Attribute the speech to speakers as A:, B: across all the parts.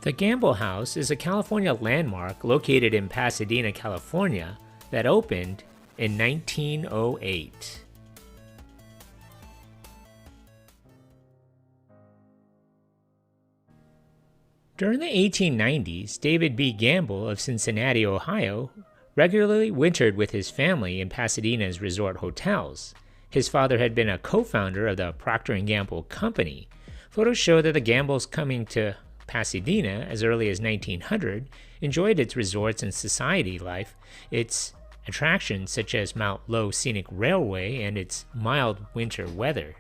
A: The Gamble House is a California landmark located in Pasadena, California, that opened in 1908. During the 1890s, David B. Gamble of Cincinnati, Ohio, regularly wintered with his family in Pasadena's resort hotels. His father had been a co-founder of the Procter Gamble Company. Photos show that the Gambles, coming to Pasadena as early as 1900, enjoyed its resorts and society life, its attractions such as Mount Lowe Scenic Railway and its mild winter weather.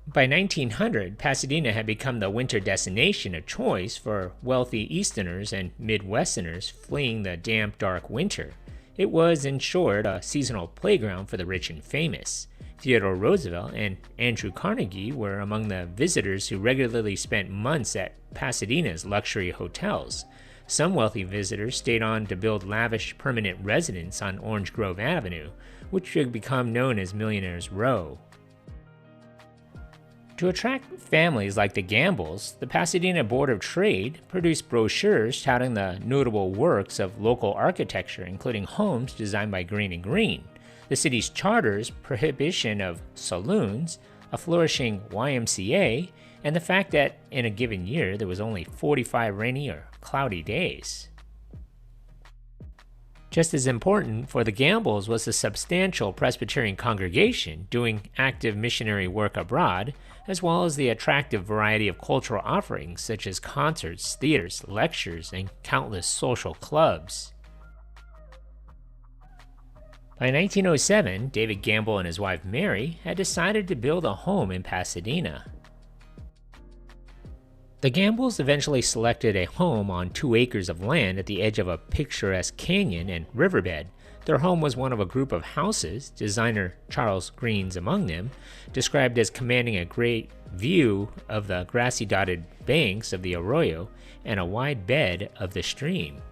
A: By 1900, Pasadena had become the winter destination of choice for wealthy Easterners and Midwesterners fleeing the damp, dark winter. It was, in short, a seasonal playground for the rich and famous. Theodore Roosevelt and Andrew Carnegie were among the visitors who regularly spent months at Pasadena's luxury hotels. Some wealthy visitors stayed on to build lavish permanent residences on Orange Grove Avenue, which would become known as Millionaire's Row. To attract families like the Gambles, the Pasadena Board of Trade produced brochures touting the notable works of local architecture, including homes designed by Green & Green, the city's charter's prohibition of saloons, a flourishing YMCA, and the fact that in a given year there was only 45 rainy or cloudy days. Just as important for the Gambles was the substantial Presbyterian congregation doing active missionary work abroad, as well as the attractive variety of cultural offerings such as concerts, theaters, lectures, and countless social clubs. By 1907, David Gamble and his wife Mary had decided to build a home in Pasadena. The Gambles eventually selected a home on 2 acres of land at the edge of a picturesque canyon and riverbed. Their home was one of a group of houses, designer Charles Green's among them, described as commanding a great view of the grassy-dotted banks of the arroyo and a wide bed of the stream.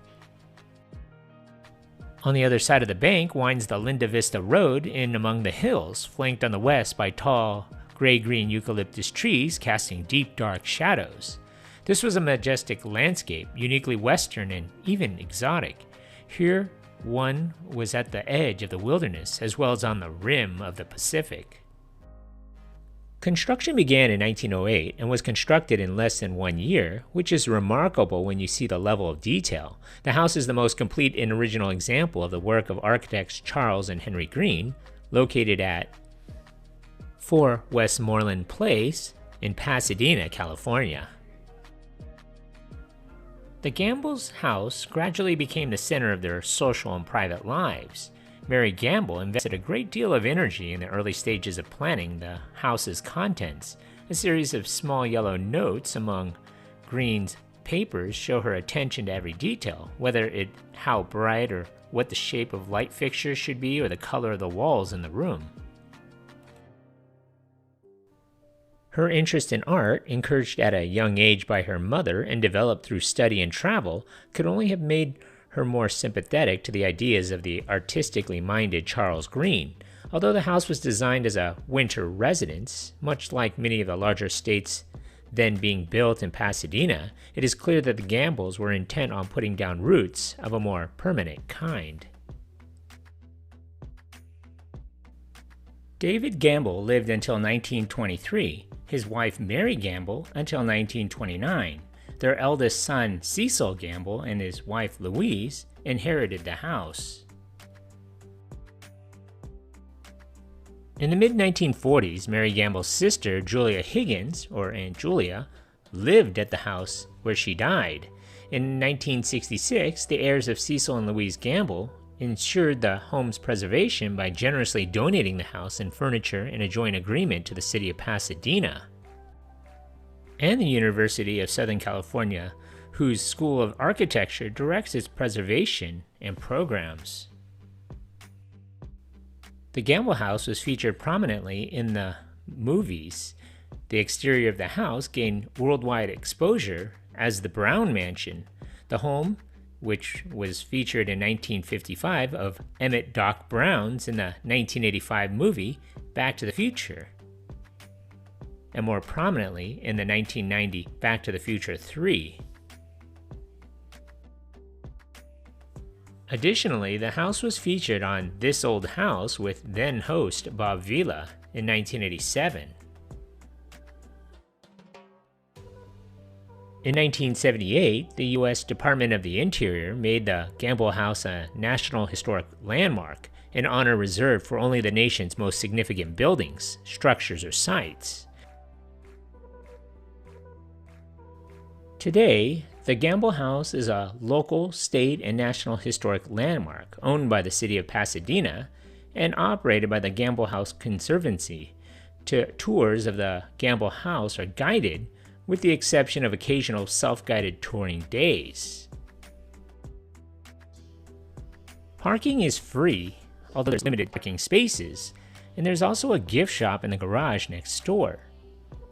A: On the other side of the bank winds the Linda Vista Road in among the hills, flanked on the west by tall, gray-green eucalyptus trees casting deep, dark shadows. This was a majestic landscape, uniquely Western and even exotic. Here, one was at the edge of the wilderness, as well as on the rim of the Pacific. Construction began in 1908 and was constructed in less than 1 year, which is remarkable when you see the level of detail. The house is the most complete and original example of the work of architects Charles and Henry Green, located at 4 Westmoreland Place in Pasadena, California. The Gamble's house gradually became the center of their social and private lives. Mary Gamble invested a great deal of energy in the early stages of planning the house's contents. A series of small yellow notes among Green's papers show her attention to every detail, whether it how bright or what the shape of light fixtures should be or the color of the walls in the room. Her interest in art, encouraged at a young age by her mother and developed through study and travel, could only have made her more sympathetic to the ideas of the artistically minded Charles Green. Although the house was designed as a winter residence, much like many of the larger estates then being built in Pasadena, it is clear that the Gambles were intent on putting down roots of a more permanent kind. David Gamble lived until 1923, his wife Mary Gamble until 1929. Their eldest son Cecil Gamble and his wife Louise inherited the house. In the mid-1940s, Mary Gamble's sister Julia Higgins, or Aunt Julia, lived at the house where she died. In 1966, the heirs of Cecil and Louise Gamble ensured the home's preservation by generously donating the house and furniture in a joint agreement to the city of Pasadena and the University of Southern California, whose School of Architecture directs its preservation and programs. The Gamble House was featured prominently in the movies. The exterior of the house gained worldwide exposure as the Brown Mansion. The home, which was featured in 1955 of Emmett Doc Brown's in the 1985 movie Back to the Future. and more prominently in the 1990 Back to the Future 3. Additionally, the house was featured on This Old House with then-host Bob Vila in 1987. In 1978, the U.S. Department of the Interior made the Gamble House a National Historic Landmark, an honor reserved for only the nation's most significant buildings, structures, or sites. Today, the Gamble House is a local, state, and national historic landmark owned by the city of Pasadena and operated by the Gamble House Conservancy. Tours of the Gamble House are guided, with the exception of occasional self-guided touring days. Parking is free, although there's limited parking spaces, and there's also a gift shop in the garage next door.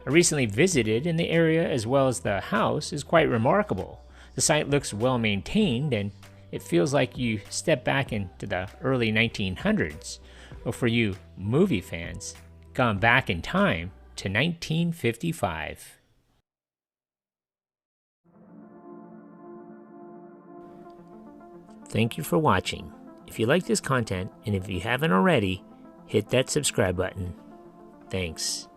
A: I recently visited, and the area as well as the house is quite remarkable. The site looks well maintained, and it feels like you step back into the early 1900s, or for you movie fans, gone back in time to 1955. Thank you for watching. If you like this content, and if you haven't already, hit that subscribe button. Thanks.